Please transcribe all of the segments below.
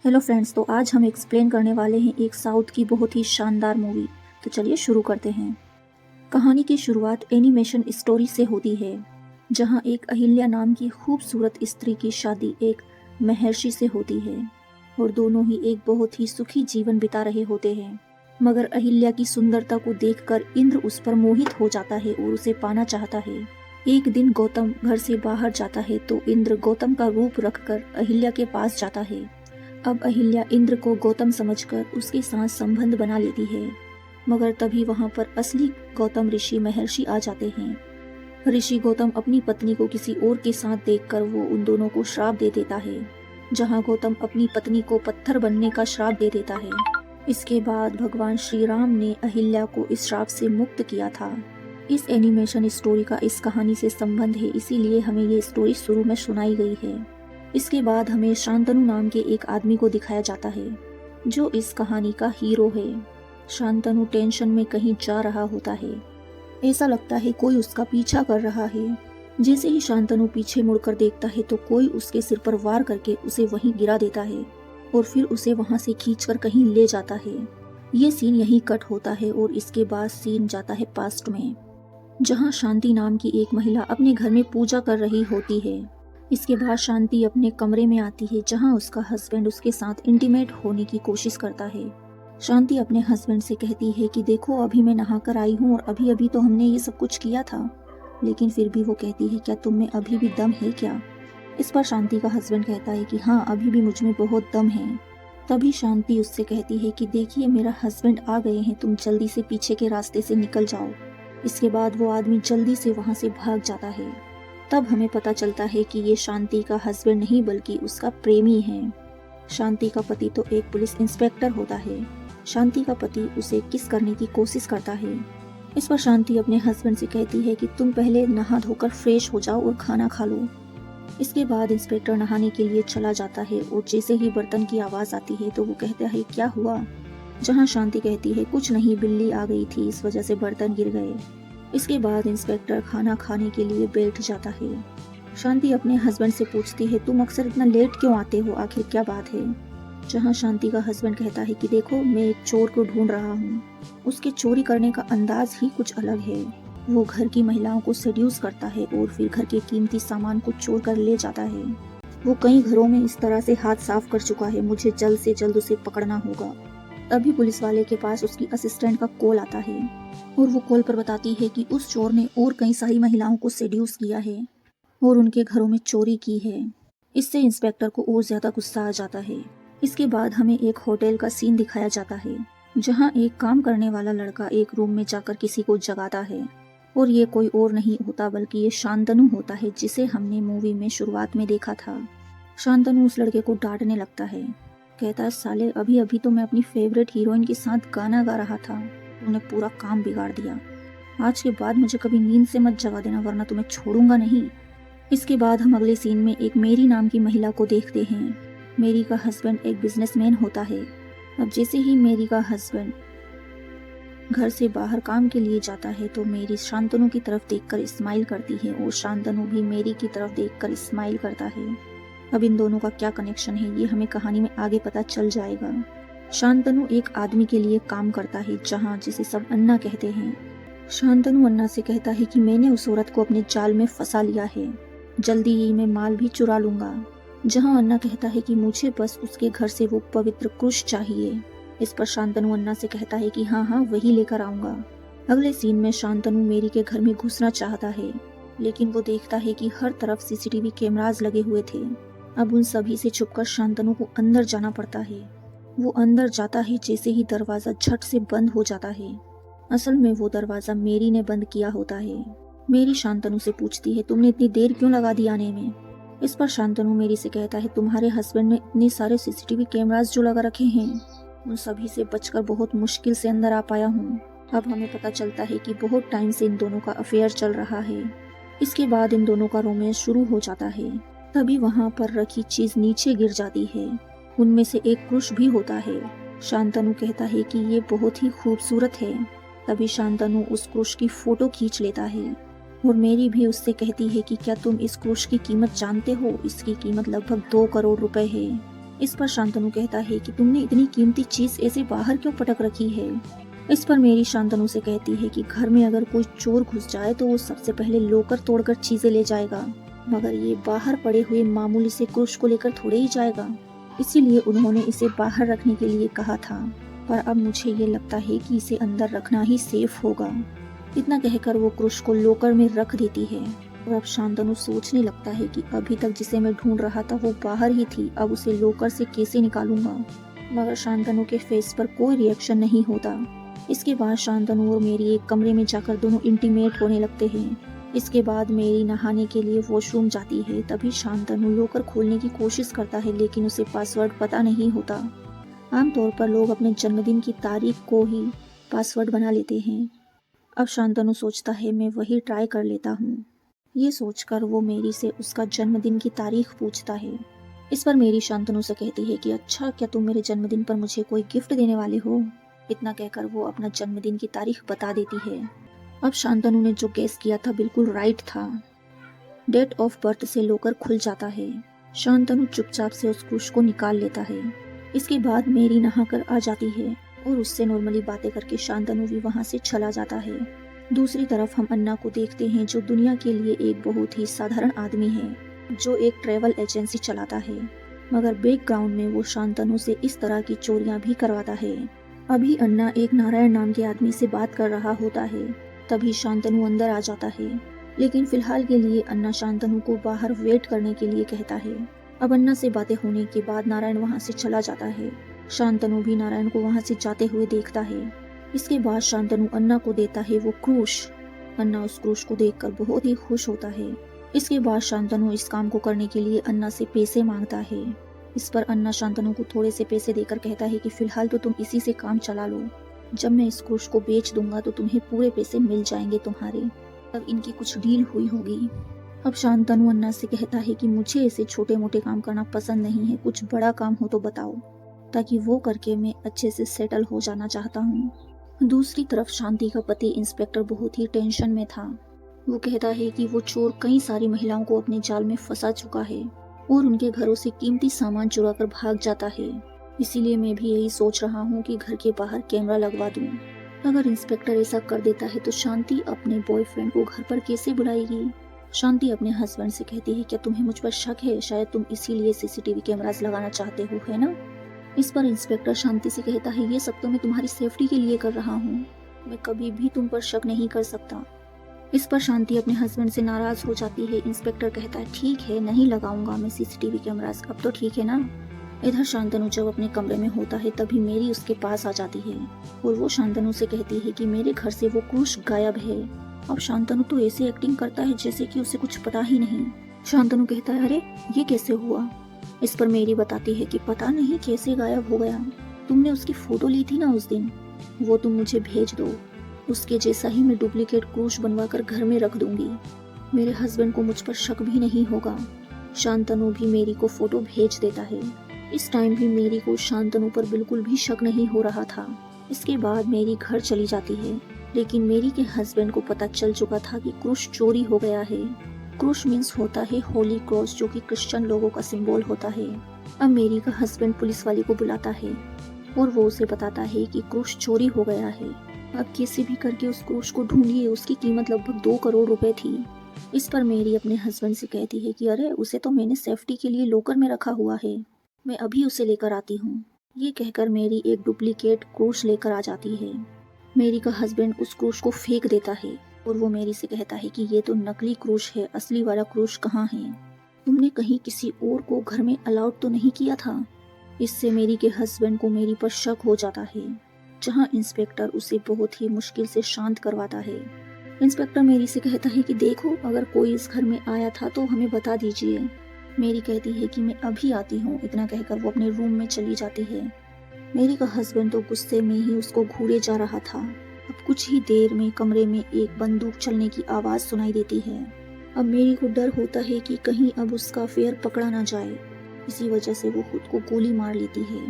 Hello friends, तो आज हम एक्सप्लेन करने वाले हैं एक साउथ की बहुत ही शानदार मूवी। तो चलिए शुरू करते हैं। कहानी की शुरुआत एनिमेशन स्टोरी से होती है, जहां एक अहिल्या नाम की खूबसूरत स्त्री की शादी एक महर्षि से होती है और दोनों ही एक बहुत ही सुखी जीवन बिता रहे होते हैं। मगर अहिल्या की सुंदरता को देखकर इंद्र उस पर मोहित हो जाता है और उसे पाना चाहता है। एक दिन गौतम घर से बाहर जाता है तो इंद्र गौतम का रूप रखकर अहिल्या के पास जाता है। अब अहिल्या इंद्र को गौतम समझकर उसके साथ संबंध बना लेती है, मगर तभी वहां पर असली गौतम ऋषि महर्षि आ जाते हैं। ऋषि गौतम अपनी पत्नी को किसी और के साथ देखकर वो उन दोनों को श्राप दे देता है, जहां गौतम अपनी पत्नी को पत्थर बनने का श्राप दे देता है। इसके बाद भगवान श्री राम ने अहिल्या को इस श्राप से मुक्त किया था। इस एनिमेशन स्टोरी का इस कहानी से संबंध है, इसीलिए हमें ये स्टोरी शुरू में सुनाई गई है। इसके बाद हमें शांतनु नाम के एक आदमी को दिखाया जाता है, जो इस कहानी का हीरो है। शांतनु टेंशन में कहीं जा रहा होता है। ऐसा लगता है कोई उसका पीछा कर रहा है। जैसे ही शांतनु पीछे मुड़कर देखता है तो कोई उसके सिर पर वार करके उसे वहीं गिरा देता है और फिर उसे वहां से खींचकर कहीं ले जाता है। ये सीन यहीं कट होता है और इसके बाद सीन जाता है पास्ट में, जहाँ शांति नाम की एक महिला अपने घर में पूजा कर रही होती है। इसके बाद शांति अपने कमरे में आती है, जहां उसका हस्बैंड उसके साथ इंटीमेट होने की कोशिश करता है। शांति अपने हस्बैंड से कहती है कि देखो, अभी मैं नहाकर आई हूँ और अभी अभी तो हमने ये सब कुछ किया था। लेकिन फिर भी वो कहती है, क्या तुम में अभी भी दम है क्या? इस पर शांति का हस्बैंड कहता है कि हाँ, अभी भी मुझ में बहुत दम है। तभी शांति उससे कहती है कि देखिए, मेरा हस्बैंड आ गए हैं, तुम जल्दी से पीछे के रास्ते से निकल जाओ। इसके बाद वो आदमी जल्दी से वहां से भाग जाता है। तब हमें पता चलता है कि ये शांति का हस्बैंड नहीं बल्कि उसका प्रेमी है। शांति का पति तो एक पुलिस इंस्पेक्टर होता है। शांति का पति उसे किस करने की कोशिश करता है। इस पर शांति अपने हस्बैंड से कहती है कि तुम पहले नहा धोकर फ्रेश हो जाओ और खाना खा लो। इसके बाद इंस्पेक्टर नहाने के लिए चला जाता है और जैसे ही बर्तन की आवाज आती है तो वो कहता है, क्या हुआ? जहाँ शांति कहती है, कुछ नहीं, बिल्ली आ गई थी, इस वजह से बर्तन गिर गए। इसके बाद इंस्पेक्टर खाना खाने के लिए बैठ जाता है। शांति अपने हस्बैंड से पूछती है, तुम अक्सर इतना लेट क्यों आते हो, आखिर क्या बात है? जहां शांति का हस्बैंड कहता है कि देखो, मैं एक चोर को ढूंढ रहा हूँ। उसके चोरी करने का अंदाज ही कुछ अलग है। वो घर की महिलाओं को सेड्यूस करता है और फिर घर के कीमती सामान को चोर कर ले जाता है। वो कई घरों में इस तरह से हाथ साफ कर चुका है, मुझे जल्द से जल्द उसे पकड़ना होगा। तभी पुलिस वाले के पास उसकी असिस्टेंट का कॉल आता है और वो कॉल पर बताती है कि उस चोर ने और कई सारी महिलाओं को सेड्यूस किया है और उनके घरों में चोरी की है। इससे इंस्पेक्टर को और ज्यादा गुस्सा आ जाता है। इसके बाद हमें एक होटल का सीन दिखाया जाता है, जहां एक काम करने वाला लड़का एक रूम में जाकर किसी को जगाता है और ये कोई और नहीं होता बल्कि ये शांतनु होता है, जिसे हमने मूवी में शुरुआत में देखा था। शांतनु उस लड़के को डांटने लगता है, कहता है, साले, अभी अभी तो मैं अपनी फेवरेट हीरोइन के साथ गाना गा रहा था, तुमने पूरा काम बिगाड़ दिया। आज के बाद मुझे कभी नींद से मत जगा देना, वरना तुम्हें छोड़ूंगा नहीं। इसके बाद हम अगले सीन में एक मेरी नाम की महिला को देखते हैं। मेरी का हस्बैंड एक बिजनेसमैन होता है। अब जैसे ही मेरी का हस्बैंड घर से बाहर काम के लिए जाता है तो मेरी शांतनु की तरफ देखकर स्माइल करती है और शांतनु भी मेरी की तरफ देखकर स्माइल करता है। अब इन दोनों का क्या कनेक्शन है, ये हमें कहानी में आगे पता चल जाएगा। शांतनु एक आदमी के लिए काम करता है, जहाँ जिसे सब अन्ना कहते हैं। शांतनु अन्ना से कहता है कि मैंने उस औरत को अपने जाल में फंसा लिया है, जल्दी ही मैं माल भी चुरा लूंगा। जहाँ अन्ना कहता है कि मुझे बस उसके घर से वो पवित्र क्रूश चाहिए। इस पर शांतनु अन्ना से कहता है कि हाँ हाँ, वही लेकर आऊंगा। अगले सीन में शांतनु मेरी के घर में घुसना चाहता है, लेकिन वो देखता है कि हर तरफ सीसीटीवी कैमराज लगे हुए थे। अब उन सभी से छुपकर शांतनु को अंदर जाना पड़ता है। वो अंदर जाता है, जैसे ही दरवाजा झट से बंद हो जाता है। असल में वो दरवाजा मेरी ने बंद किया होता है। मेरी शांतनु से पूछती है, तुमने इतनी देर क्यों लगा दी आने में? इस पर शांतनु मेरी से कहता है, तुम्हारे हस्बैंड ने इतने सारे सीसीटीवी कैमरास जो लगा रखे हैं, उन सभी से बचकर बहुत मुश्किल से अंदर आ पाया हूँ। अब हमें पता चलता है कि बहुत टाइम से इन दोनों का अफेयर चल रहा है। इसके बाद इन दोनों का रोमांस शुरू हो जाता है। तभी वहाँ पर रखी चीज नीचे गिर जाती है। उनमें से एक क्रूश भी होता है। शांतनु कहता है कि ये बहुत ही खूबसूरत है। तभी शांतनु उस क्रूश की फोटो खींच लेता है और मेरी भी उससे कहती है कि क्या तुम इस क्रूश की कीमत जानते हो? इसकी कीमत लगभग 2 करोड़ रुपए है। इस पर शांतनु कहता है कि तुमने इतनी कीमती चीज ऐसे बाहर क्यों पटक रखी है। इस पर मेरी शांतनु से कहती है कि घर में अगर कोई चोर घुस जाए तो वो सबसे पहले लॉकर तोड़कर चीजें ले जाएगा, मगर ये बाहर पड़े हुए मामूली से क्रूश को लेकर थोड़े ही जाएगा, इसीलिए उन्होंने इसे बाहर रखने के लिए कहा था। पर अब मुझे ये लगता है कि इसे अंदर रखना ही सेफ होगा। इतना कहकर वो क्रूश को लॉकर में रख देती है और अब शांतनु सोचने लगता है कि अभी तक जिसे मैं ढूंढ रहा था वो बाहर ही थी, अब उसे लॉकर से कैसे निकालूंगा। मगर शांतनु के फेस पर कोई रिएक्शन नहीं होता। इसके बाद शांतनु और मेरी एक कमरे में जाकर दोनों इंटीमेट होने लगते हैं। इसके बाद मेरी नहाने के लिए वॉशरूम जाती है। तभी शांतनु लॉकर खोलने की कोशिश करता है, लेकिन उसे पासवर्ड पता नहीं होता। आमतौर पर लोग अपने जन्मदिन की तारीख को ही पासवर्ड बना लेते हैं। अब शांतनु सोचता है मैं वही ट्राई कर लेता हूँ। ये सोचकर वो मेरी से उसका जन्मदिन की तारीख पूछता है। इस पर मेरी शांतनु से कहती है कि अच्छा, क्या तुम मेरे जन्मदिन पर मुझे कोई गिफ्ट देने वाले हो। इतना कहकर वो अपना जन्मदिन की तारीख बता देती है। अब शांतनु ने जो गेस किया था बिल्कुल राइट था। डेट ऑफ बर्थ से लॉकर खुल जाता है। शांतनु चुपचाप से उस क्रूश को निकाल लेता है। इसके बाद मेरी नहाकर आ जाती है और उससे नॉर्मली बातें करके शांतनु भी वहाँ से चला जाता है। दूसरी तरफ हम अन्ना को देखते हैं, जो दुनिया के लिए एक बहुत ही साधारण आदमी है, जो एक ट्रेवल एजेंसी चलाता है, मगर बैकग्राउंड में वो शांतनु से इस तरह की चोरियां भी करवाता है। अभी अन्ना एक नारायण नाम के आदमी से बात कर रहा होता है, तभी शांतनु अंदर आ जाता है, लेकिन फिलहाल के लिए अन्ना शांतनु को बाहर वेट करने के लिए कहता है। अब अन्ना से बातें होने के बाद नारायण वहाँ से चला जाता है। शांतनु भी नारायण को वहाँ से जाते हुए देखता है। इसके बाद शांतनु अन्ना को देता है वो क्रूश। अन्ना उस क्रूश को देखकर बहुत ही खुश होता है। इसके बाद शांतनु इस काम को करने के लिए अन्ना से पैसे मांगता है। इस पर अन्ना शांतनु को थोड़े से पैसे देकर कहता है कि फिलहाल तो तुम इसी से काम चला लो, जब मैं इस क्रूश को बेच दूंगा तो तुम्हें पूरे पैसे मिल जाएंगे तुम्हारे। तब इनकी कुछ डील हुई होगी। अब शांतनु अन्ना से कहता है कि मुझे ऐसे छोटे मोटे काम करना पसंद नहीं है, कुछ बड़ा काम हो तो बताओ, ताकि वो करके मैं अच्छे से सेटल हो जाना चाहता हूँ। दूसरी तरफ शांति का पति इंस्पेक्टर बहुत ही टेंशन में था। वो कहता है कि वो चोर कई सारी महिलाओं को अपने जाल में फंसा चुका है और उनके घरों से कीमती सामान चुरा कर भाग जाता है। इसीलिए मैं भी यही सोच रहा हूँ कि घर के बाहर कैमरा लगवा दूँ। अगर इंस्पेक्टर ऐसा कर देता है तो शांति अपने बॉयफ्रेंड को घर पर कैसे बुलाएगी। शांति अपने हस्बैंड से कहती है, क्या तुम्हें मुझ पर शक है, शायद तुम इसीलिए सीसीटीवी कैमरास लगाना चाहते हो, है ना। इस पर इंस्पेक्टर शांति से कहता है, ये सब तो मैं तुम्हारी सेफ्टी के लिए कर रहा हूँ, मैं कभी भी तुम पर शक नहीं कर सकता। इस पर शांति अपने हस्बैंड से नाराज हो जाती है। इंस्पेक्टर कहता है, ठीक है, नहीं लगाऊंगा मैं सीसीटीवी कैमरास, अब तो ठीक है ना। इधर शांतनु जब अपने कमरे में होता है तभी मेरी उसके पास आ जाती है और वो शांतनु से कहती है कि मेरे घर से वो क्रूश गायब है। अब शांतनु तो ऐसे एक्टिंग करता है जैसे कि उसे कुछ पता ही नहीं। शांतनु कहता है, अरे ये कैसे हुआ। इस पर मेरी बताती है कि पता नहीं कैसे गायब हो गया, तुमने उसकी फोटो ली थी ना उस दिन, वो तुम मुझे भेज दो, उसके जैसा ही मैं डुप्लीकेट क्रूश बनवा कर घर में रख दूंगी, मेरे हस्बैंड को मुझ पर शक भी नहीं होगा। शांतनु भी मेरी को फोटो भेज देता है। इस टाइम भी मेरी को शांतनु पर बिल्कुल भी शक नहीं हो रहा था। इसके बाद मेरी घर चली जाती है, लेकिन मेरी के हस्बैंड को पता चल चुका था कि क्रूश चोरी हो गया है। क्रूश मीन्स होता है होली क्रॉस, जो कि क्रिश्चियन लोगों का सिंबल होता है। अब मेरी का हस्बैंड पुलिस वाले को बुलाता है और वो उसे बताता है कि क्रूश चोरी हो गया है। अब कैसे भी करके उस क्रूश को ढूंढिए, उसकी कीमत लगभग 2 करोड़ रुपए थी। इस पर मेरी अपने हस्बैंड से कहती है कि अरे उसे तो मैंने सेफ्टी के लिए लॉकर में रखा हुआ है, मैं अभी उसे लेकर आती हूँ। ये कहकर मेरी एक डुप्लीकेट क्रूश लेकर आ जाती है। मेरी का हस्बैंड उस क्रूश को फेंक देता है और वो मेरी से कहता है कि ये तो नकली क्रूश है, असली वाला क्रूश कहाँ है, तुमने कहीं किसी और को घर में अलाउड तो नहीं किया था। इससे मेरी के हस्बैंड को मेरी पर शक हो जाता है, जहाँ इंस्पेक्टर उसे बहुत ही मुश्किल से शांत करवाता है। इंस्पेक्टर मेरी से कहता है कि देखो, अगर कोई इस घर में आया था तो हमें बता दीजिए। मेरी कहती है कि मैं अभी आती हूँ। इतना कहकर वो अपने रूम में चली जाती है। मेरी का हस्बैंड तो गुस्से में ही उसको घूरे जा रहा था। अब कुछ ही देर में कमरे में एक बंदूक चलने की आवाज सुनाई देती है। अब मेरी को डर होता है कि कहीं अब उसका अफेयर पकड़ा ना जाए, इसी वजह से वो खुद को गोली मार लेती है।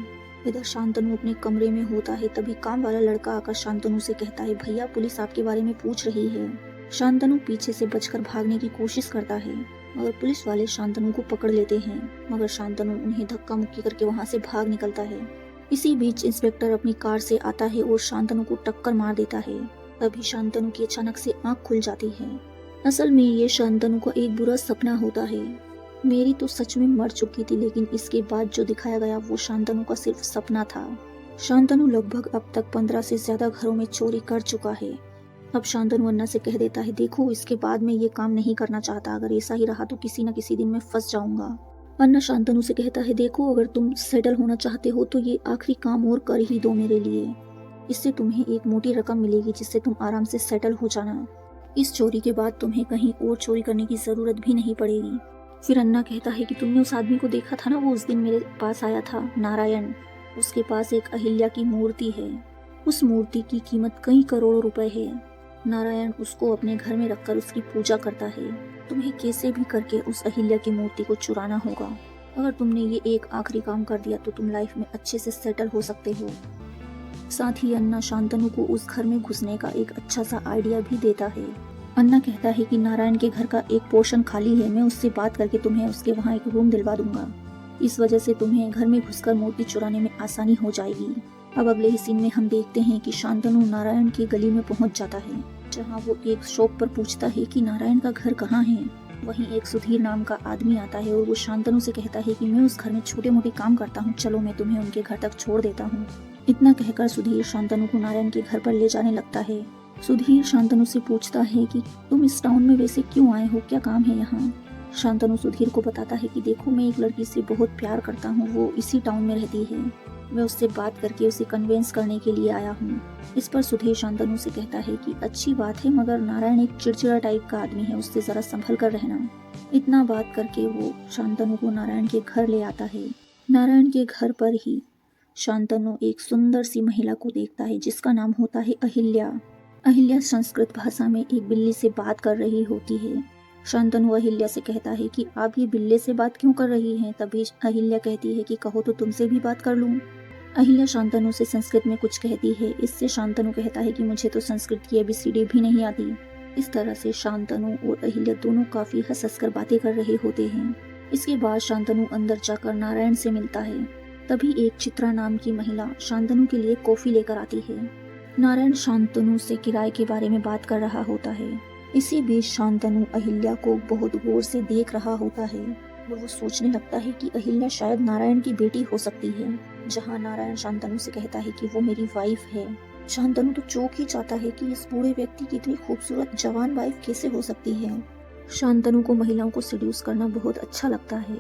इधर शांतनु अपने कमरे में होता है, तभी काम वाला लड़का आकर शांतनु से कहता है, भैया पुलिस आपके बारे में पूछ रही है। शांतनु पीछे से बचकर भागने की कोशिश करता है, मगर पुलिस वाले शांतनु को पकड़ लेते हैं, मगर शांतनु उन्हें धक्का मुक्की करके वहाँ से भाग निकलता है। इसी बीच इंस्पेक्टर अपनी कार से आता है और शांतनु को टक्कर मार देता है। तभी शांतनु की अचानक से आँख खुल जाती है। असल में ये शांतनु का एक बुरा सपना होता है। मेरी तो सच में मर चुकी थी, लेकिन इसके बाद जो दिखाया गया वो शांतनु का सिर्फ सपना था। शांतनु लगभग अब तक 15 से ज्यादा घरों में चोरी कर चुका है। अब शांतनु अन्ना से कह देता है, देखो इसके बाद मैं ये काम नहीं करना चाहता, अगर ऐसा ही रहा तो किसी न किसी दिन मैं फंस जाऊंगा। अन्ना शांतनु से कहता है, देखो अगर तुम सेटल होना चाहते हो तो ये आखिरी काम और कर ही दो मेरे लिए, इससे तुम्हें एक मोटी रकम मिलेगी जिससे तुम आराम से सेटल हो जाना। इस चोरी के बाद तुम्हें कहीं और चोरी करने की जरूरत भी नहीं पड़ेगी। फिर अन्ना कहता है कि तुमने उस आदमी को देखा था ना, वो उस दिन मेरे पास आया था, नारायण। उसके पास एक अहिल्या की मूर्ति है। उस मूर्ति की कीमत कई करोड़ रुपए है। नारायण उसको अपने घर में रखकर उसकी पूजा करता है। तुम्हें कैसे भी करके उस अहिल्या की मूर्ति को चुराना होगा। अगर तुमने ये एक आखिरी काम कर दिया तो तुम लाइफ में अच्छे से सेटल हो सकते हो। साथ ही अन्ना शांतनु को उस घर में घुसने का एक अच्छा सा आइडिया भी देता है। अन्ना कहता है कि नारायण के घर का एक पोर्शन खाली है, मैं उससे बात करके तुम्हें उसके वहाँ एक रूम दिलवा दूंगा। इस वजह से तुम्हें घर में घुसकर मूर्ति चुराने में आसानी हो जाएगी। अब अगले ही सीन में हम देखते हैं कि शांतनु नारायण की गली में पहुंच जाता है, जहां वो एक शॉप पर पूछता है कि नारायण का घर कहाँ है। वहीं एक सुधीर नाम का आदमी आता है और वो शांतनु से कहता है कि मैं उस घर में छोटे मोटे काम करता हूँ, चलो मैं तुम्हें उनके घर तक छोड़ देता हूँ। इतना कहकर सुधीर शांतनु को नारायण के घर पर ले जाने लगता है। सुधीर शांतनु से पूछता है कि तुम इस टाउन में वैसे क्यों आए हो, क्या काम है यहाँ। शांतनु सुधीर को बताता है कि देखो मैं एक लड़की से बहुत प्यार करता हूँ, वो इसी टाउन में रहती है, मैं उससे बात करके उसे कन्विंस करने के लिए आया हूँ। इस पर सुधीर शांतनु से कहता है कि अच्छी बात है, मगर नारायण एक चिड़चिड़ा टाइप का आदमी है, उससे जरा संभल कर रहना। इतना बात करके वो शांतनु को नारायण के घर ले आता है। नारायण के घर पर ही शांतनु एक सुंदर सी महिला को देखता है जिसका नाम होता है अहिल्या। अहिल्या संस्कृत भाषा में एक बिल्ली से बात कर रही होती है। शांतनु अहिल्या से कहता है कि आप ये बिल्ली से बात क्यों कर रही हैं। तभी अहिल्या कहती है कि कहो तो तुमसे भी बात कर लूं। अहिल्या शांतनु से संस्कृत में कुछ कहती है। इससे शांतनु कहता है कि मुझे तो संस्कृत की ABCD भी नहीं आती। इस तरह से शांतनु और अहिल्या दोनों काफी हंस हंस कर बातें कर रहे होते हैं। इसके बाद शांतनु अंदर जाकर नारायण से मिलता है। तभी एक चित्रा नाम की महिला शांतनु के लिए कॉफी लेकर आती है। नारायण शांतनु से किराए के बारे में बात कर रहा होता है। इसी बीच शांतनु अहिल्या को बहुत गौर से देख रहा होता है और वो सोचने लगता है कि अहिल्या शायद नारायण की बेटी हो सकती है। जहाँ नारायण शांतनु से कहता है कि वो मेरी वाइफ है। शांतनु तो चौंक ही जाता है कि इस बूढ़े व्यक्ति की इतनी खूबसूरत जवान वाइफ कैसे हो सकती है। शांतनु को महिलाओं को सेड्यूस करना बहुत अच्छा लगता है,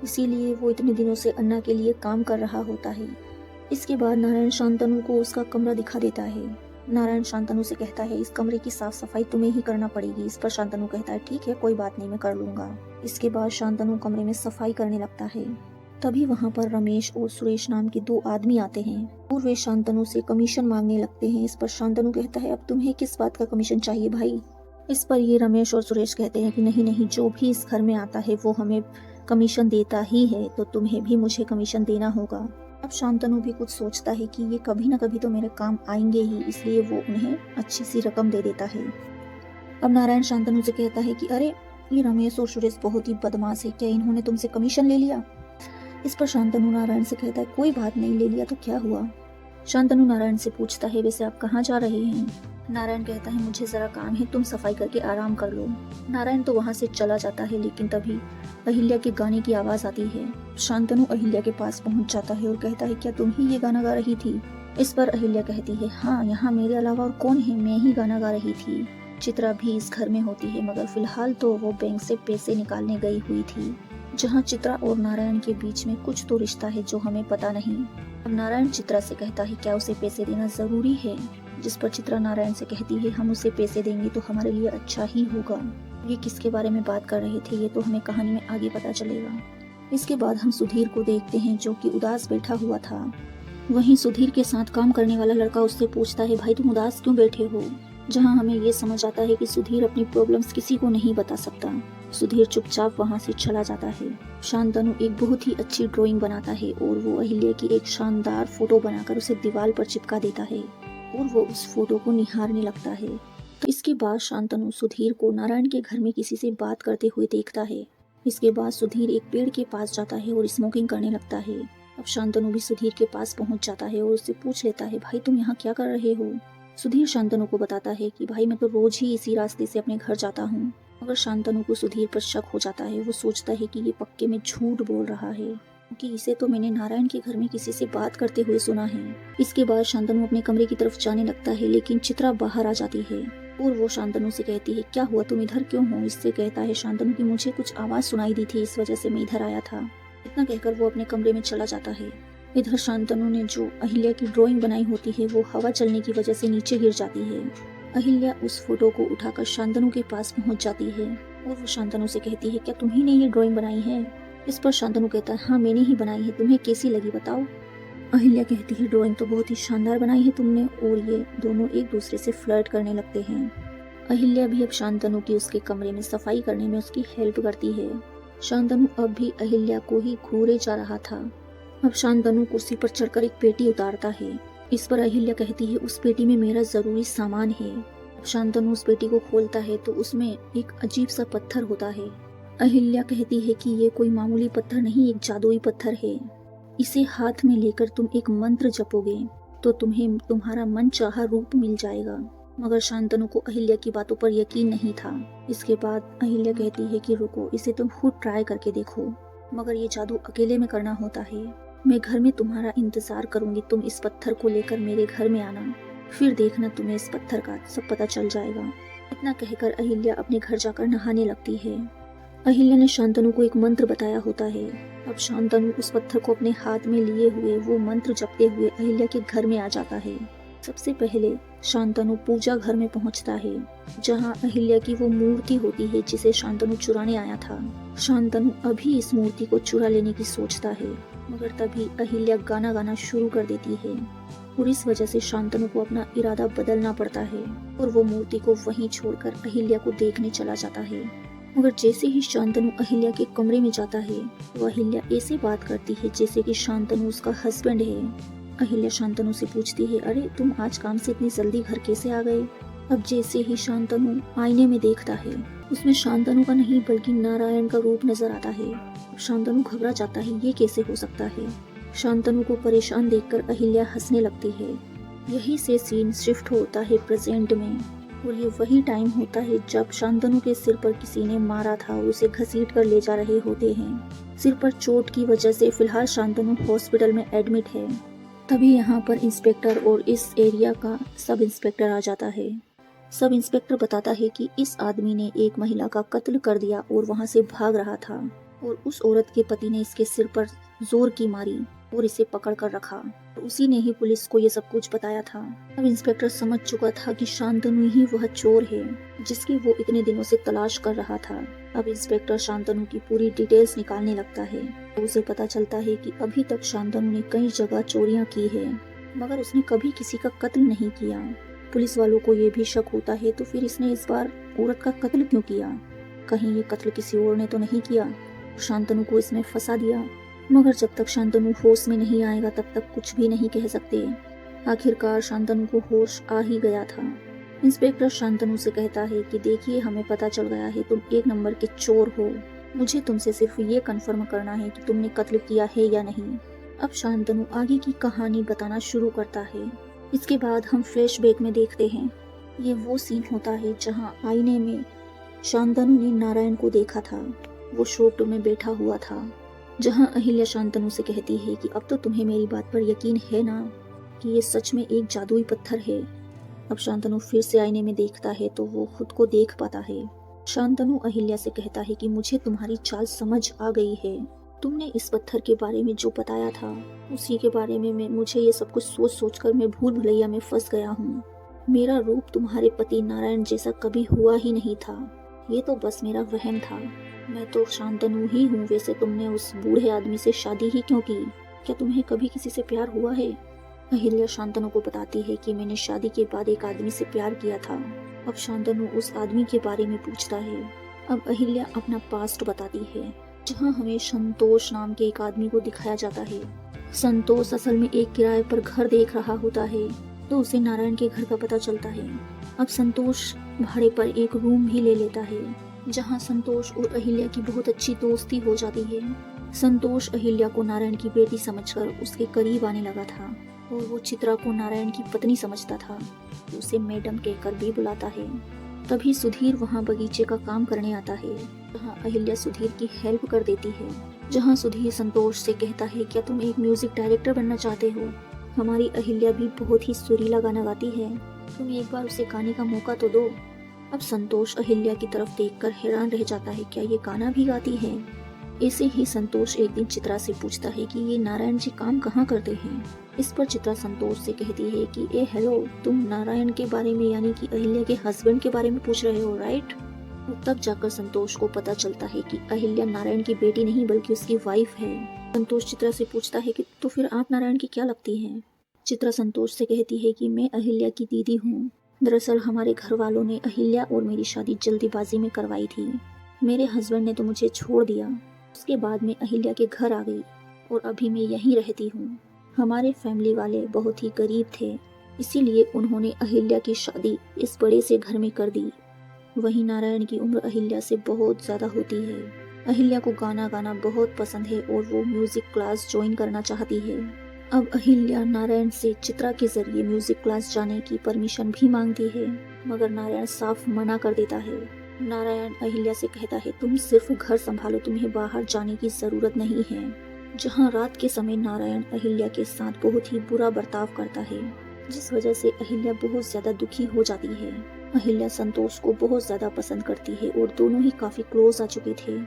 इसीलिए वो इतने दिनों से अन्ना के लिए काम कर रहा होता है। इसके बाद नारायण शांतनु को उसका कमरा दिखा देता है। नारायण शांतनु से कहता है इस कमरे की साफ सफाई तुम्हें ही करना पड़ेगी। इस पर शांतनु कहता है ठीक है, कोई बात नहीं, मैं कर लूंगा। इसके बाद शांतनु कमरे में सफाई करने लगता है। तभी वहाँ पर रमेश और सुरेश नाम के 2 आदमी आते हैं और वे शांतनु से कमीशन मांगने लगते हैं। इस पर शांतनु कहता है अब तुम्हें किस बात का कमीशन चाहिए भाई। इस पर ये रमेश और सुरेश कहते हैं कि नहीं नहीं, जो भी इस घर में आता है वो हमें कमीशन देता ही है, तो तुम्हें भी मुझे कमीशन देना होगा। अब शांतनु भी कुछ सोचता है कि ये कभी ना कभी तो मेरे काम आएंगे ही, इसलिए वो उन्हें अच्छी सी रकम दे देता है। अब नारायण शांतनु से कहता है कि अरे ये रमेश और सुरेश बहुत ही बदमाश है, क्या इन्होंने तुमसे कमीशन ले लिया। इस पर शांतनु नारायण से कहता है कोई बात नहीं, ले लिया तो क्या हुआ। शांतनु नारायण से पूछता है वैसे आप कहाँ जा रहे हैं। नारायण कहता है मुझे जरा काम है, तुम सफाई करके आराम कर लो। नारायण तो वहाँ से चला जाता है, लेकिन तभी अहिल्या के गाने की आवाज आती है। शांतनु अहिल्या के पास पहुँच जाता है और कहता है क्या तुम ही ये गाना गा रही थी। इस पर अहिल्या कहती है हाँ, यहाँ मेरे अलावा और कौन है, मैं ही गाना गा रही थी। चित्रा भी इस घर में होती है, मगर फिलहाल तो वो बैंक से पैसे निकालने गई हुई थी। जहाँ चित्रा और नारायण के बीच में कुछ तो रिश्ता है जो हमें पता नहीं। अब नारायण चित्रा से कहता है क्या उसे पैसे देना जरूरी है। जिस पर चित्रा नारायण से कहती है हम उसे पैसे देंगे तो हमारे लिए अच्छा ही होगा। ये किसके बारे में बात कर रहे थे ये तो हमें कहानी में आगे पता चलेगा। इसके बाद हम सुधीर को देखते हैं जो कि उदास बैठा हुआ था। वहीं सुधीर के साथ काम करने वाला लड़का उससे पूछता है भाई तुम उदास क्यों बैठे हो। जहां हमें ये समझ आता है कि सुधीर अपनी प्रॉब्लम्स किसी को नहीं बता सकता। सुधीर चुपचाप वहां से चला जाता है। शांतनु एक बहुत ही अच्छी ड्राइंग बनाता है और वो अहिल्या की एक शानदार फोटो बनाकर उसे दीवार पर चिपका देता है और वो उस फोटो को निहारने लगता है। तो इसके बाद शांतनु सुधीर को नारायण के घर में किसी से बात करते हुए देखता है। इसके बाद सुधीर एक पेड़ के पास जाता है और स्मोकिंग करने लगता है। अब शांतनु भी सुधीर के पास पहुंच जाता है और उससे पूछ लेता है, भाई तुम यहाँ क्या कर रहे हो? सुधीर शांतनु को बताता है कि भाई मैं तो रोज ही इसी रास्ते से अपने घर जाता हूँ। मगर शांतनु को सुधीर पर शक हो जाता है। वो सोचता है कि ये पक्के में झूठ बोल रहा है, क्योंकि इसे तो मैंने नारायण के घर में किसी से बात करते हुए सुना है। इसके बाद शांतनु अपने कमरे की तरफ जाने लगता है, लेकिन चित्रा बाहर आ जाती है और वो शांतनु से कहती है, क्या हुआ, तुम इधर क्यों हो? इससे कहता है शांतनु कि मुझे कुछ आवाज सुनाई दी थी, इस वजह से मैं इधर आया था। इतना कहकर वो अपने कमरे में चला जाता है। इधर शांतनु ने जो अहिल्या की ड्राइंग बनाई होती है वो हवा चलने की वजह से नीचे गिर जाती है। अहिल्या उस फोटो को उठाकर शांतनु के पास पहुंच जाती है और वो शांतनु से कहती है, क्या तुम्ही ने ये ड्राइंग बनाई है? इस पर शांतनु कहता है, हाँ मैंने ही बनाई है, तुम्हें कैसी लगी बताओ? अहिल्या कहती है, ड्राइंग तो बहुत ही शानदार बनाई है तुमने। और ये दोनों एक दूसरे से फ्लर्ट करने लगते हैं। अहिल्या भी अब शांतनु की उसके कमरे में सफाई करने में उसकी हेल्प करती है। शांतनु अब भी अहिल्या को ही घूरे जा रहा था। अब शांतनु कुर्सी पर चढ़कर एक पेटी उतारता है। इस पर अहिल्या कहती है, उस पेटी में मेरा जरूरी सामान है। अब शांतनु उस पेटी को खोलता है तो उसमें एक अजीब सा पत्थर होता है। अहिल्या कहती है कि ये कोई मामूली पत्थर नहीं, एक जादुई पत्थर है। इसे हाथ में लेकर तुम एक मंत्र जपोगे तो तुम्हें तुम्हारा मनचाहा रूप मिल जाएगा। मगर शांतनु को अहिल्या की बातों पर यकीन नहीं था। इसके बाद अहिल्या कहती है कि रुको, इसे तुम खुद ट्राई करके देखो, मगर ये जादू अकेले में करना होता है। मैं घर में तुम्हारा इंतजार करूंगी, तुम इस पत्थर को लेकर मेरे घर में आना, फिर देखना तुम्हें इस पत्थर का सब पता चल जाएगा। इतना कहकर अहिल्या अपने घर जाकर नहाने लगती है। अहिल्या ने शांतनु को एक मंत्र बताया होता है। अब शांतनु उस पत्थर को अपने हाथ में लिए हुए वो मंत्र जपते हुए अहिल्या के घर में आ जाता है। सबसे पहले शांतनु पूजा घर में पहुंचता है, जहां अहिल्या की वो मूर्ति होती है जिसे शांतनु चुराने आया था। शांतनु अभी इस मूर्ति को चुरा लेने की सोचता है, मगर तभी अहिल्या गाना गाना शुरू कर देती है और इस वजह से शांतनु को अपना इरादा बदलना पड़ता है और वो मूर्ति को वहीं छोड़कर अहिल्या को देखने चला जाता है। मगर जैसे ही शांतनु अहिल्या के कमरे में जाता है तो अहिल्या ऐसे बात करती है जैसे कि शांतनु उसका हस्बैंड है। अहिल्या शांतनु से पूछती है, अरे तुम आज काम से इतनी जल्दी घर कैसे आ गए? अब जैसे ही शांतनु आईने में देखता है उसमें शांतनु का नहीं बल्कि नारायण का रूप नजर आता है। अब शांतनु घबरा जाता है, ये कैसे हो सकता है? शांतनु को परेशान देखकर अहिल्या हंसने लगती है। यही से सीन शिफ्ट होता है प्रेजेंट में और ये वही टाइम होता है जब शांतनु के सिर पर किसी ने मारा था और उसे घसीट कर ले जा रहे होते हैं। सिर पर चोट की वजह से फिलहाल शांतनु हॉस्पिटल में एडमिट है। तभी यहाँ पर इंस्पेक्टर और इस एरिया का सब इंस्पेक्टर आ जाता है। सब इंस्पेक्टर बताता है कि इस आदमी ने एक महिला का कत्ल कर दिया और वहाँ से भाग रहा था और उस औरत के पति ने इसके सिर पर जोर की मारी और इसे पकड़ कर रखा। तो उसी ने ही पुलिस को ये सब कुछ बताया था। अब इंस्पेक्टर समझ चुका था कि शांतनु ही वह चोर है जिसकी वो इतने दिनों से तलाश कर रहा था। अब इंस्पेक्टर शांतनु की पूरी डिटेल्स निकालने लगता है तो उसे पता चलता है कि अभी तक शांतनु ने कई जगह चोरियां की है, मगर उसने कभी किसी का कत्ल नहीं किया। पुलिस वालों को ये भी शक होता है तो फिर इसने इस बार औरत का कत्ल क्यों किया? कहीं ये कत्ल किसी और ने तो नहीं किया? शांतनु को इसमें फंसा दिया। मगर जब तक शांतनु होश में नहीं आएगा तब तक कुछ भी नहीं कह सकते। आखिरकार शांतनु को होश आ ही गया था। इंस्पेक्टर शांतनु से कहता है कि देखिए, हमें पता चल गया है तुम एक नंबर के चोर हो। मुझे तुमसे सिर्फ ये कंफर्म करना है कि तुमने कत्ल किया है या नहीं। अब शांतनु आगे की कहानी बताना शुरू करता है। इसके बाद हम फ्लैशबैक में देखते हैं। ये वो सीन होता है जहाँ आईने में शांतनु ने नारायण को देखा था। वो शॉप में बैठा हुआ था, जहाँ अहिल्या शांतनु से कहती है कि अब तो तुम्हें मेरी बात पर यकीन है ना कि ये सच में एक जादुई पत्थर है। अब शांतनु फिर से आईने में देखता है तो वो खुद को देख पाता है। शांतनु अहिल्या से कहता है कि मुझे तुम्हारी चाल समझ आ गई है। तुमने इस पत्थर के बारे में जो बताया था उसी के बारे में मुझे ये सब कुछ सोच सोच कर मैं भूल भुलैया में फंस गया हूँ। मेरा रूप तुम्हारे पति नारायण जैसा कभी हुआ ही नहीं था। ये तो बस मेरा वहम था। मैं तो शांतनु ही हूँ। वैसे तुमने उस बूढ़े आदमी से शादी ही क्यों की? क्या तुम्हें कभी किसी से प्यार हुआ है? अहिल्या शांतनु को बताती है कि मैंने शादी के बाद एक आदमी से प्यार किया था। अब शांतनु उस आदमी के बारे में पूछता है। अब अहिल्या अपना पास्ट बताती है, जहाँ हमें संतोष नाम के एक आदमी को दिखाया जाता है। संतोष असल में एक किराए पर घर देख रहा होता है तो उसे नारायण के घर का पता चलता है। अब संतोष भाड़े पर एक रूम भी ले लेता है जहाँ संतोष और अहिल्या की बहुत अच्छी दोस्ती हो जाती है। संतोष अहिल्या को नारायण की बेटी समझकर उसके करीब आने लगा था और वो चित्रा को नारायण की पत्नी समझता था। उसे मैडम कहकर भी बुलाता है। तभी सुधीर वहाँ बगीचे का काम करने आता है, जहाँ अहिल्या सुधीर की हेल्प कर देती है। जहाँ सुधीर संतोष से कहता है, क्या तुम एक म्यूजिक डायरेक्टर बनना चाहते हो? हमारी अहिल्या भी बहुत ही सुरीला गाना गाती है, तुम एक बार उसे गाने का मौका तो दो। अब संतोष अहिल्या की तरफ देखकर हैरान रह जाता है, क्या ये गाना भी गाती है? ऐसे ही संतोष एक दिन चित्रा से पूछता है कि ये नारायण जी काम कहाँ करते हैं। इस पर चित्रा संतोष से कहती है कि ए हेलो, तुम नारायण के बारे में यानी कि अहिल्या के हस्बैंड के बारे में पूछ रहे हो, राइट? और तब जाकर संतोष को पता चलता है कि अहिल्या नारायण की बेटी नहीं बल्कि उसकी वाइफ है। संतोष चित्रा से पूछता है कि तो फिर आप नारायण की क्या लगती हैं? चित्रा संतोष से कहती है कि मैं अहिल्या की दीदी हूँ। दरअसल हमारे घर वालों ने अहिल्या और मेरी शादी जल्दीबाजी में करवाई थी। मेरे हस्बैंड ने तो मुझे छोड़ दिया। उसके बाद मैं अहिल्या के घर आ गई और अभी मैं यहीं रहती हूँ। हमारे फैमिली वाले बहुत ही गरीब थे, इसीलिए उन्होंने अहिल्या की शादी इस बड़े से घर में कर दी। वहीं नारायण की उम्र अहिल्या से बहुत ज़्यादा होती है। अहिल्या को गाना गाना बहुत पसंद है और वो म्यूज़िक क्लास ज्वाइन करना चाहती है। अब अहिल्या नारायण से चित्रा के जरिए म्यूज़िक क्लास जाने की परमिशन भी मांगती है, मगर नारायण साफ मना कर देता है। नारायण अहिल्या से कहता है, तुम सिर्फ घर संभालो, तुम्हें बाहर जाने की ज़रूरत नहीं है। जहाँ रात के समय नारायण अहिल्या के साथ बहुत ही बुरा बर्ताव करता है, जिस वजह से अहिल्या बहुत ज़्यादा दुखी हो जाती है। अहिल्या संतोष को बहुत ज़्यादा पसंद करती है और दोनों ही काफ़ी क्लोज आ चुके थे।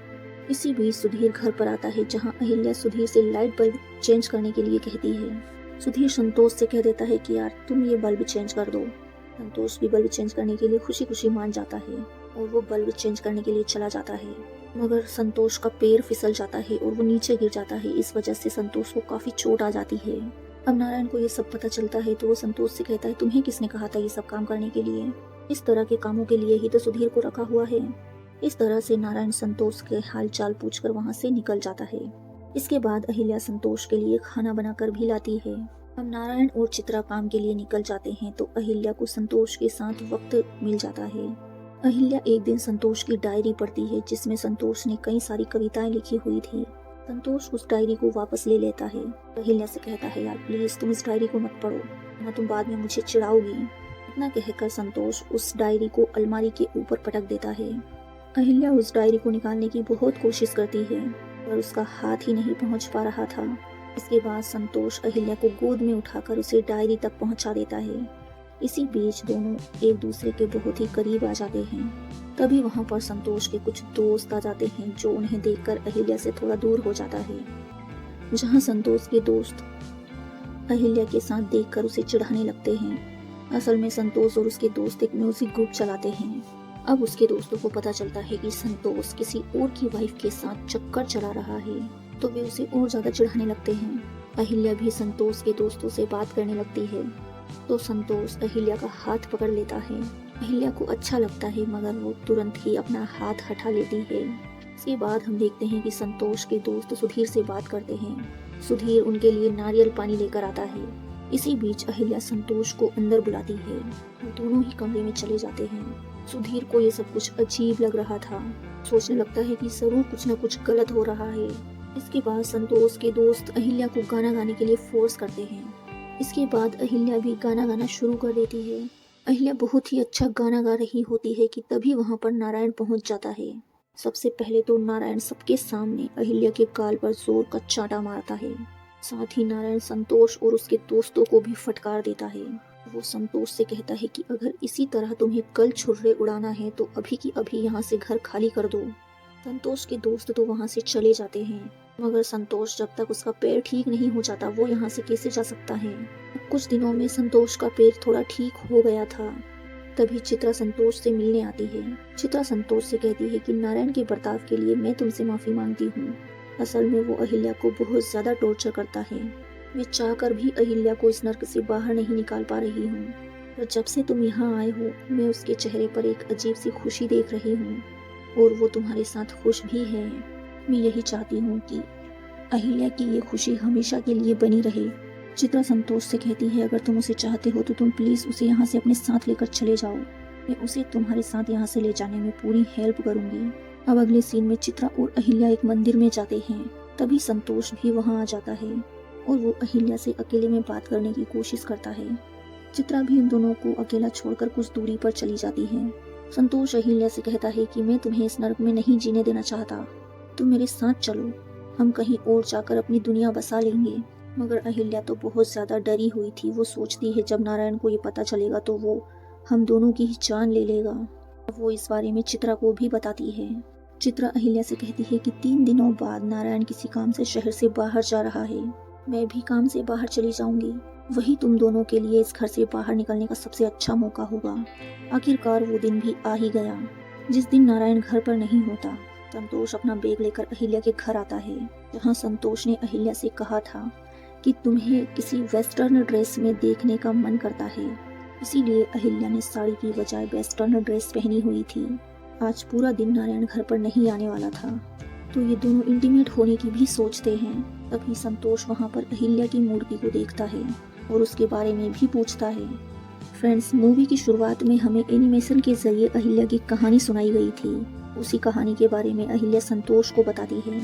इसी बीच सुधीर घर पर आता है, जहाँ अहिल्या सुधीर से लाइट बल्ब चेंज करने के लिए कहती है। सुधीर संतोष से कह देता है कि यार तुम ये बल्ब चेंज कर दो। संतोष भी बल्ब चेंज करने के लिए खुशी खुशी मान जाता है और वो बल्ब चेंज करने के लिए चला जाता है, मगर संतोष का पैर फिसल जाता है और वो नीचे गिर जाता है। इस वजह से संतोष को काफ़ी चोट आ जाती है। अब नारायण को ये सब पता चलता है तो वो संतोष से कहता है, तुम्हें किसने कहा था ये सब काम करने के लिए? इस तरह के कामों के लिए ही तो सुधीर को रखा हुआ है। इस तरह से नारायण संतोष के हाल चाल पूछकर वहाँ से निकल जाता है। इसके बाद अहिल्या संतोष के लिए खाना बनाकर भी लाती है। अब नारायण और चित्रा काम के लिए निकल जाते हैं तो अहिल्या को संतोष के साथ वक्त मिल जाता है। अहिल्या एक दिन संतोष की डायरी पढ़ती है, जिसमें संतोष ने कई सारी कविताएं लिखी हुई थी। संतोष उस डायरी को वापस ले लेता है। अहिल्या से कहता है, यार प्लीज तुम इस डायरी को मत पढ़ो, वरना तुम बाद में मुझे चिढ़ाओगी। इतना कहकर संतोष उस डायरी को अलमारी के ऊपर पटक देता है। अहिल्या उस डायरी को निकालने की बहुत कोशिश करती है, पर उसका हाथ ही नहीं पहुंच पा रहा था। इसके बाद संतोष अहिल्या को गोद में उठाकर उसे डायरी तक पहुंचा देता है। इसी बीच दोनों एक दूसरे के बहुत ही करीब आ जाते हैं। तभी वहां पर संतोष के कुछ दोस्त आ जाते हैं, जो उन्हें देखकर अहिल्या से थोड़ा दूर हो जाता है। जहां संतोष के दोस्त अहिल्या के साथ देखकर उसे चिढ़ाने लगते हैं। असल में संतोष और उसके दोस्त एक म्यूजिक ग्रुप चलाते हैं। अब उसके दोस्तों को पता चलता है कि संतोष किसी और की वाइफ के साथ चक्कर चला रहा है, तो वे उसे और ज्यादा चिढ़ाने लगते हैं। अहिल्या भी संतोष के दोस्तों से बात करने लगती है, तो संतोष अहिल्या का हाथ पकड़ लेता है। अहिल्या को अच्छा लगता है, मगर वो तुरंत ही अपना हाथ हटा लेती है। इसके बाद हम देखते हैं कि संतोष के दोस्त सुधीर से बात करते हैं। सुधीर उनके लिए नारियल पानी लेकर आता है। इसी बीच अहिल्या संतोष को अंदर बुलाती है। वो दोनों ही कमरे में चले जाते हैं। सुधीर को ये सब कुछ अजीब लग रहा था। सोचने लगता है कि जरूर कुछ न कुछ गलत हो रहा है। इसके बाद संतोष के दोस्त अहिल्या को गाना गाने के लिए फोर्स करते हैं। इसके बाद अहिल्या भी गाना गाना शुरू कर देती है। अहिल्या बहुत ही अच्छा गाना गा रही होती है कि तभी वहां पर नारायण पहुंच जाता है। सबसे पहले तो नारायण सबके सामने अहिल्या के गाल पर जोर का चांटा मारता है। साथ ही नारायण संतोष और उसके दोस्तों को भी फटकार देता है। वो संतोष से कहता है कि अगर इसी तरह तुम्हें कल छुर्रे उड़ाना है तो अभी की अभी यहाँ से घर खाली कर दो। संतोष के दोस्त तो वहाँ से चले जाते हैं, मगर संतोष जब तक उसका पैर ठीक नहीं हो जाता वो यहाँ से कैसे जा सकता है। कुछ दिनों में संतोष का पैर थोड़ा ठीक हो गया था। तभी चित्रा संतोष से मिलने आती है। चित्रा संतोष से कहती है कि नारायण के बर्ताव के लिए मैं तुमसे माफी मांगती हूँ। असल में वो अहिल्या को बहुत ज्यादा टॉर्चर करता है। मैं चाहकर भी अहिल्या को इस नर्क से बाहर नहीं निकाल पा रही हूँ। पर जब से तुम यहाँ आए हो मैं उसके चेहरे पर एक अजीब सी खुशी देख रही हूँ और वो तुम्हारे साथ खुश भी है। मैं यही चाहती हूँ कि अहिल्या की ये खुशी हमेशा के लिए बनी रहे। चित्रा संतोष से कहती है, अगर तुम उसे चाहते हो तो तुम प्लीज उसे यहाँ से अपने साथ लेकर चले जाओ। मैं उसे तुम्हारे साथ यहाँ से ले जाने में पूरी हेल्प करूंगी। अब अगले सीन में चित्रा और अहिल्या एक मंदिर में जाते हैं। तभी संतोष भी वहाँ आ जाता है और वो अहिल्या से अकेले में बात करने की कोशिश करता है। चित्रा भी उन दोनों को अकेला छोड़कर कुछ दूरी पर चली जाती है। संतोष अहिल्या से कहता है कि मैं तुम्हें इस नरक में नहीं जीने देना चाहता, तुम मेरे साथ चलो, हम कहीं और जाकर अपनी दुनिया बसा लेंगे। मगर अहिल्या तो बहुत ज्यादा डरी हुई थी। वो सोचती है जब नारायण को ये पता चलेगा तो वो हम दोनों की ही जान ले लेगा। अब वो इस बारे में चित्रा को भी बताती है। चित्रा अहिल्या से कहती है कि 3 दिनों बाद नारायण किसी काम से शहर से बाहर जा रहा है, मैं भी काम से बाहर चली जाऊंगी, वही तुम दोनों के लिए इस घर से बाहर निकलने का सबसे अच्छा मौका होगा। आखिरकार वो दिन भी आ ही गया जिस दिन नारायण घर पर नहीं होता। संतोष अपना बैग लेकर अहिल्या के घर आता है, जहाँ संतोष ने अहिल्या से कहा था कि तुम्हें किसी वेस्टर्न ड्रेस में देखने का मन करता है, इसीलिए अहिल्या ने साड़ी की बजाय वेस्टर्न ड्रेस पहनी हुई थी। आज पूरा दिन नारायण घर पर नहीं आने वाला था, तो ये दोनों इंटीमेट होने की भी सोचते हैं। तभी संतोष वहाँ पर अहिल्या की मूर्ति को देखता है और उसके बारे में भी पूछता है। फ्रेंड्स, मूवी की शुरुआत में हमें एनिमेशन के जरिए अहिल्या की कहानी सुनाई गई थी। उसी कहानी के बारे में अहिल्या संतोष को बताती है।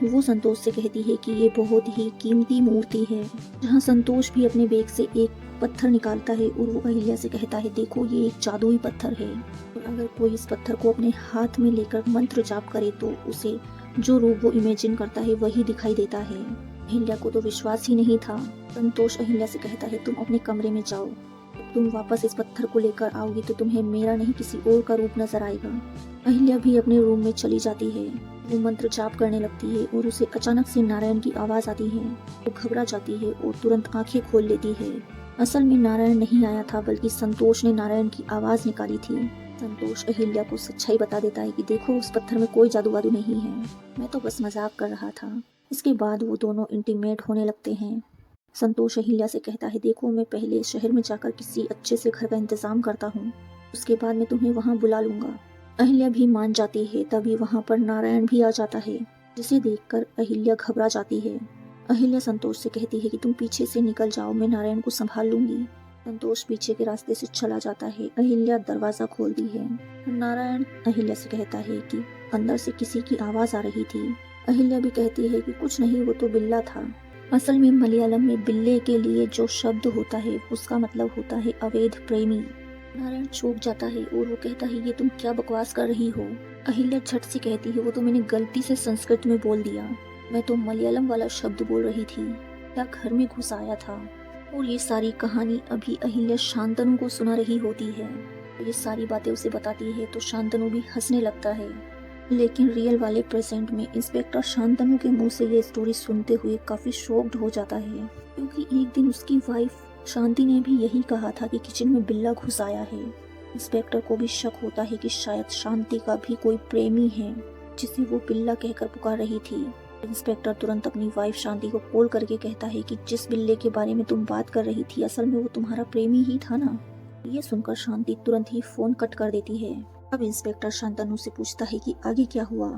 वो संतोष से कहती है कि ये बहुत ही कीमती मूर्ति है। जहाँ संतोष भी अपने बैग से एक पत्थर निकालता है और वो अहिल्या से कहता है, देखो ये एक जादुई पत्थर है, और अगर कोई इस पत्थर को अपने हाथ में लेकर मंत्र जाप करे तो उसे जो रूप वो इमेजिन करता है वही दिखाई देता है। अहिल्या को तो विश्वास ही नहीं था। संतोष अहिल्या से कहता है, तुम अपने कमरे में जाओ, तुम वापस इस पत्थर को लेकर आओगी तो तुम्हें मेरा नहीं किसी और का रूप नजर आएगा। अहिल्या भी अपने रूम में चली जाती है। वो मंत्र जाप करने लगती है और उसे अचानक से नारायण की आवाज आती है। वो घबरा जाती है और तुरंत आंखें खोल लेती है। असल में नारायण नहीं आया था, बल्कि संतोष ने नारायण की आवाज निकाली थी। संतोष अहिल्या को सच्चाई बता देता है कि देखो उस पत्थर में कोई जादू वादू नहीं है, मैं तो बस मजाक कर रहा था। इसके बाद वो दोनों इंटीमेट होने लगते हैं। संतोष अहिल्या से कहता है, देखो मैं पहले शहर में जाकर किसी अच्छे से घर का इंतजाम करता हूँ, उसके बाद मैं तुम्हें वहाँ बुला लूंगा। अहिल्या भी मान जाती है। तभी वहाँ पर नारायण भी आ जाता है, जिसे देखकर अहिल्या घबरा जाती है। अहिल्या संतोष से कहती है कि तुम पीछे से निकल जाओ, मैं नारायण को संभाल लूंगी। संतोष पीछे के रास्ते से चला जाता है। अहिल्या दरवाजा खोलती है। नारायण अहिल्या से कहता है कि अंदर से किसी की आवाज आ रही थी। अहिल्या भी कहती है कि कुछ नहीं, वो तो बिल्ला था। असल में मलयालम में बिल्ले के लिए जो शब्द होता है उसका मतलब होता है अवैध प्रेमी। नारायण चौंक जाता है और वो कहता है, ये तुम क्या बकवास कर रही हो। अहिल्या झट से कहती है, वो तो मैंने गलती से संस्कृत में बोल दिया, मैं तो मलयालम वाला शब्द बोल रही थी, क्या घर में घुस आया था। और ये सारी कहानी अभी अहिल्या शांतनु को सुना रही होती है। ये सारी बातें उसे बताती है तो शांतनु भी हंसने लगता है। लेकिन रियल वाले प्रेजेंट में इंस्पेक्टर शांतनु के मुंह से ये स्टोरी सुनते हुए काफी शॉक्ड हो जाता है, क्योंकि एक दिन उसकी वाइफ शांति ने भी यही कहा था कि किचन में बिल्ला घुस आया है। इंस्पेक्टर को भी शक होता है कि शायद शांति का भी कोई प्रेमी है जिसे वो बिल्ला कहकर पुकार रही थी। इंस्पेक्टर तुरंत अपनी वाइफ शांति को कॉल करके कहता है कि जिस बिल्ले के बारे में तुम बात कर रही थी असल में वो तुम्हारा प्रेमी ही था ना। ये सुनकर शांति तुरंत ही फोन कट कर देती है। अब इंस्पेक्टर शांतनु से पूछता है कि आगे क्या हुआ।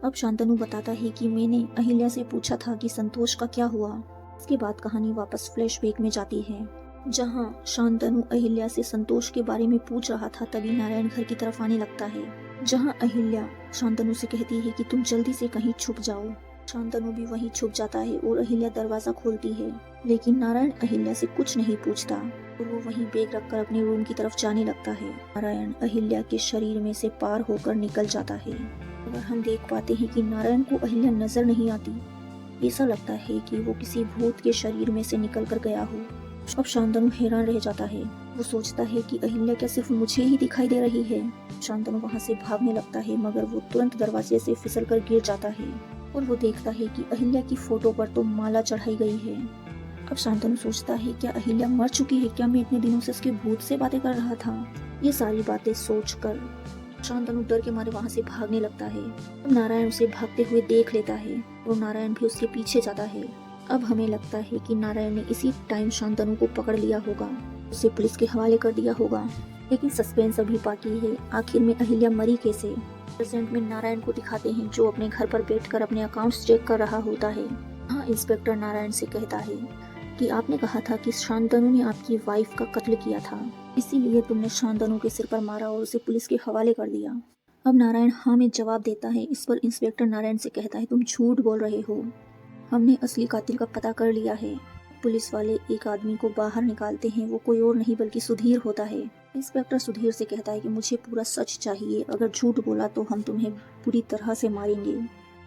अब शांतनु बताता है कि मैंने अहिल्या से पूछा था कि संतोष का क्या हुआ। इसके बाद कहानी वापस फ्लैशबैक में जाती है, जहां शांतनु अहिल्या से संतोष के बारे में पूछ रहा था। तभी नारायण घर की तरफ आने लगता है, जहां अहिल्या शांतनु से कहती है कि तुम जल्दी से कहीं छुप जाओ। शांतनु भी वहीं छुप जाता है और अहिल्या दरवाजा खोलती है, लेकिन नारायण अहिल्या से कुछ नहीं पूछता और वो वहीं बैग रखकर अपने रूम की तरफ जाने लगता है। नारायण अहिल्या के शरीर में से पार होकर निकल जाता है। अगर हम देख पाते हैं कि नारायण को अहिल्या नजर नहीं आती, ऐसा लगता है कि वो किसी भूत के शरीर में से निकल कर गया हो। अब शांतनु हैरान रह जाता है। वो सोचता है कि अहिल्या क्या सिर्फ मुझे ही दिखाई दे रही है। शांतनु वहाँ से भागने लगता है, मगर वो तुरंत दरवाजे से फिसल कर गिर जाता है और वो देखता है कि अहिल्या की फोटो पर तो माला चढ़ाई गई है। अब शांतनु सोचता है, क्या अहिल्या मर चुकी है? क्या मैं इतने दिनों से उसके भूत से बातें कर रहा था? ये सारी बातें सोचकर शांतनु डर के मारे वहाँ से भागने लगता है। अब नारायण उसे भागते हुए देख लेता है और नारायण भी उसके पीछे जाता है। अब हमें लगता है कि नारायण ने इसी टाइम शांतनु को पकड़ लिया होगा, उसे पुलिस के हवाले कर दिया होगा। लेकिन सस्पेंस अभी बाकी है, आखिर में अहिल्या मरी कैसे। प्रेजेंट में नारायण को दिखाते हैं, जो अपने घर पर बैठकर अपने अकाउंट्स चेक कर रहा होता है। हाँ, इंस्पेक्टर नारायण से कहता है कि आपने कहा था कि शांतनु ने आपकी वाइफ का कत्ल किया था, इसीलिए तुमने शांतनु के सिर पर मारा और उसे पुलिस के हवाले कर दिया। अब नारायण हाँ में जवाब देता है। इस पर इंस्पेक्टर नारायण से कहता है, तुम झूठ बोल रहे हो, हमने असली कातिल का पता कर लिया है। पुलिस वाले एक आदमी को बाहर निकालते हैं, वो कोई और नहीं बल्कि सुधीर होता है। इंस्पेक्टर सुधीर से कहता है कि मुझे पूरा सच चाहिए, अगर झूठ बोला तो हम तुम्हें पूरी तरह से मारेंगे।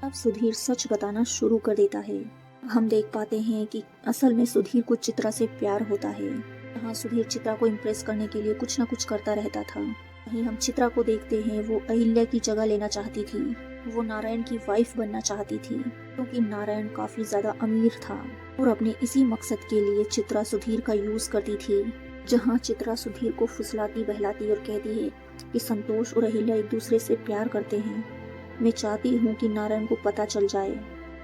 अब सुधीर सच बताना शुरू कर देता है। हम देख पाते हैं कि असल में सुधीर को चित्रा से प्यार होता है। यहाँ सुधीर चित्रा को इम्प्रेस करने के लिए कुछ न कुछ करता रहता था। वहीं हम चित्रा को देखते हैं, वो अहिल्या की जगह लेना चाहती थी। वो नारायण की वाइफ बनना चाहती थी क्योंकि नारायण काफी ज्यादा अमीर था और अपने इसी मकसद के लिए चित्रा सुधीर का यूज करती थी। जहाँ चित्रा सुधीर को फुसलाती बहलाती और कहती है कि संतोष और अहिल्या एक दूसरे से प्यार करते हैं, मैं चाहती हूँ कि नारायण को पता चल जाए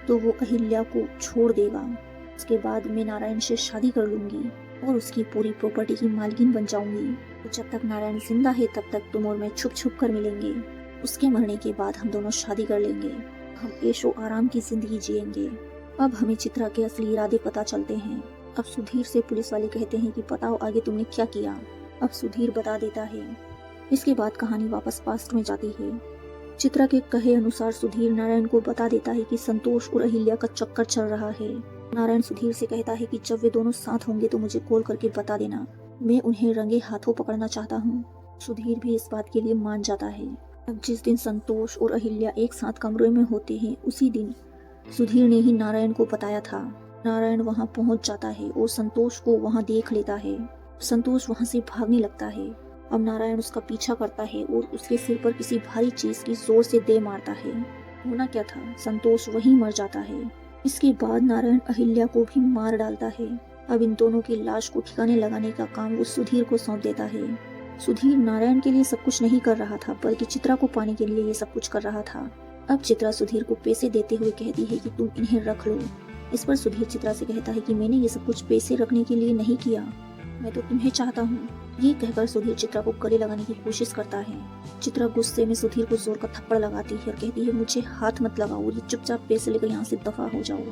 तो वो अहिल्या को छोड़ देगा। उसके बाद मैं नारायण से शादी कर लूंगी और उसकी पूरी प्रॉपर्टी की मालकिन बन जाऊंगी। तो जब तक नारायण जिंदा है तब तक तुम और मैं छुप छुप कर मिलेंगे। उसके मरने के बाद हम दोनों शादी कर लेंगे, हम ऐशो आराम की जिंदगी जिएंगे। अब हमें चित्रा के असली इरादे पता चलते हैं। अब सुधीर से पुलिस वाले कहते हैं कि बताओ आगे तुमने क्या किया। अब सुधीर बता देता है। इसके बाद कहानी वापस पास्ट में जाती है। चित्रा के कहे अनुसार सुधीर नारायण को बता देता है कि संतोष और अहिल्या का चक्कर चल रहा है। नारायण सुधीर से कहता है कि जब वे दोनों साथ होंगे तो मुझे कॉल करके बता देना, मैं उन्हें रंगे हाथों पकड़ना चाहता हूँ। सुधीर भी इस बात के लिए मान जाता है। अब जिस दिन संतोष और अहिल्या एक साथ कमरे में होते हैं उसी दिन सुधीर ने ही नारायण को बताया था। नारायण वहां पहुंच जाता है और संतोष को वहां देख लेता है। संतोष वहां से भागने लगता है। अब नारायण उसका पीछा करता है और उसके सिर पर किसी भारी चीज की जोर से दे मारता है। होना क्या था, संतोष वहीं मर जाता है। इसके बाद नारायण अहिल्या को भी मार डालता है। अब इन दोनों की लाश को ठिकाने लगाने का काम वो सुधीर को सौंप देता है। सुधीर नारायण के लिए सब कुछ नहीं कर रहा था बल्कि चित्रा को पाने के लिए ये सब कुछ कर रहा था। अब चित्रा सुधीर को पैसे देते हुए कहती है कि तुम इन्हें रख लो। इस पर सुधीर चित्रा से कहता है कि मैंने ये सब कुछ पैसे रखने के लिए नहीं किया, मैं तो तुम्हें चाहता हूँ। ये कहकर सुधीर चित्रा को गले लगाने की कोशिश करता है। चित्रा गुस्से में सुधीर को जोर का थप्पड़ लगाती है और कहती है, मुझे हाथ मत लगाओ, ये चुपचाप पैसे लेकर यहाँ से दफा हो जाओ।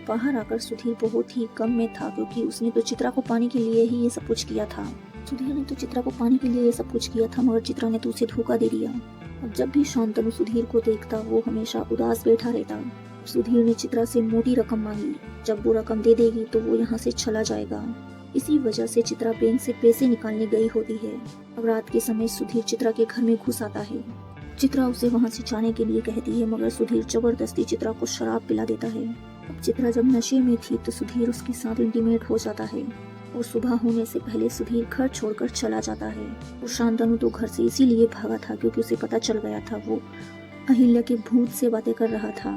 बाहर आकर सुधीर बहुत ही गम में था क्योंकि उसने तो चित्रा को पाने के लिए ही ये सब कुछ किया था। सुधीर ने तो चित्रा को पाने के लिए ये सब कुछ किया था, मगर चित्रा ने तो उसे धोखा दे दिया। अब जब भी शांतनु सुधीर को देखता वो हमेशा उदास बैठा रहता। सुधीर ने चित्रा से मोटी रकम मांगी, जब वो रकम दे देगी तो वो यहाँ से चला जाएगा। इसी वजह से चित्रा बैंक से पैसे निकालने गई होती है। अब रात के समय सुधीर चित्रा के घर में घुस आता है। चित्रा उसे वहाँ से जाने के लिए कहती है, मगर सुधीर जबरदस्ती चित्रा को शराब पिला देता है। अब चित्रा जब नशे में थी तो सुधीर उसके साथ इंटीमेट हो जाता है और सुबह होने से पहले सुधीर घर छोड़कर चला जाता है। और शांतनु तो घर से इसीलिए भागा था क्योंकि उसे पता चल गया था वो अहिल्या के भूत से बातें कर रहा था।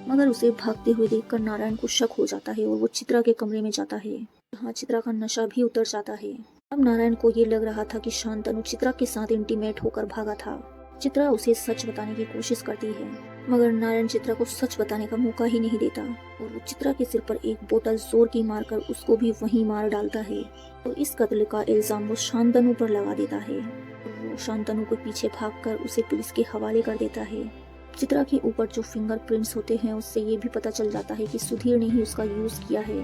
मगर उसे भागते हुए देखकर नारायण को शक हो जाता है और वो चित्रा के कमरे में जाता है। यहाँ चित्रा का नशा भी उतर जाता है। अब नारायण को ये लग रहा था कि शांतनु चित्रा के साथ इंटीमेट होकर भागा था। चित्रा उसे सच बताने की कोशिश करती है मगर नारायण चित्रा को सच बताने का मौका ही नहीं देता और वो चित्रा के सिर पर एक बोतल जोर की मारकर उसको भी वहीं मार डालता है। और इस कत्ल का इल्जाम वो शांतनु पर लगा देता है। वो शांतनु के पीछे भागकर उसे पुलिस के हवाले कर देता है। चित्रा के ऊपर जो फिंगरप्रिंट्स होते हैं उससे ये भी पता चल जाता है कि सुधीर ने ही उसका यूज किया है।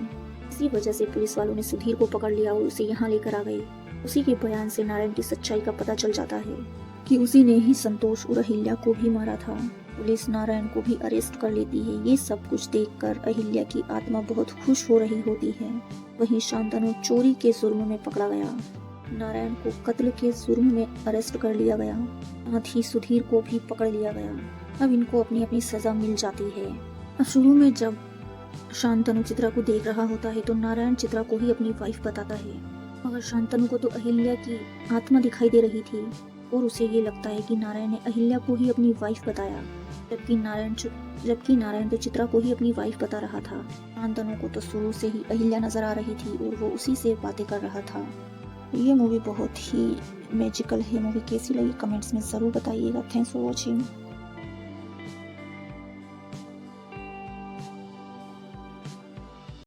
इसी वजह से पुलिस वालों ने सुधीर को पकड़ लिया और उसे यहाँ लेकर आ गए। उसी के बयान से नारायण की सच्चाई का पता चल जाता है कि उसी ने ही संतोष और अहिल्या को भी मारा था। पुलिस नारायण को भी अरेस्ट कर लेती है। ये सब कुछ देखकर अहिल्या की आत्मा बहुत खुश हो रही होती है। वहीं शांतनु चोरी के जुर्म में पकड़ा गया। नारायण को कत्ल के जुर्म में अरेस्ट कर लिया गया। साथ ही सुधीर को भी पकड़ लिया गया। अब इनको अपनी अपनी सजा मिल जाती है। अब शुरू में जब शांतनु चित्रा को देख रहा होता है तो नारायण चित्रा को ही अपनी वाइफ बताता है, मगर शांतनु को तो अहिल्या की आत्मा दिखाई दे रही थी और उसे ये लगता है कि नारायण ने अहिल्या को ही अपनी वाइफ बताया, जबकि नारायण तो चित्रा को ही अपनी वाइफ बता रहा था। शांतनु को तो शुरू से ही अहिल्या नजर आ रही थी और वो उसी से बातें कर रहा था। ये मूवी बहुत ही मैजिकल है। मूवी कैसी लगी कमेंट्स में ज़रूर बताइएगा। Thanks for watching.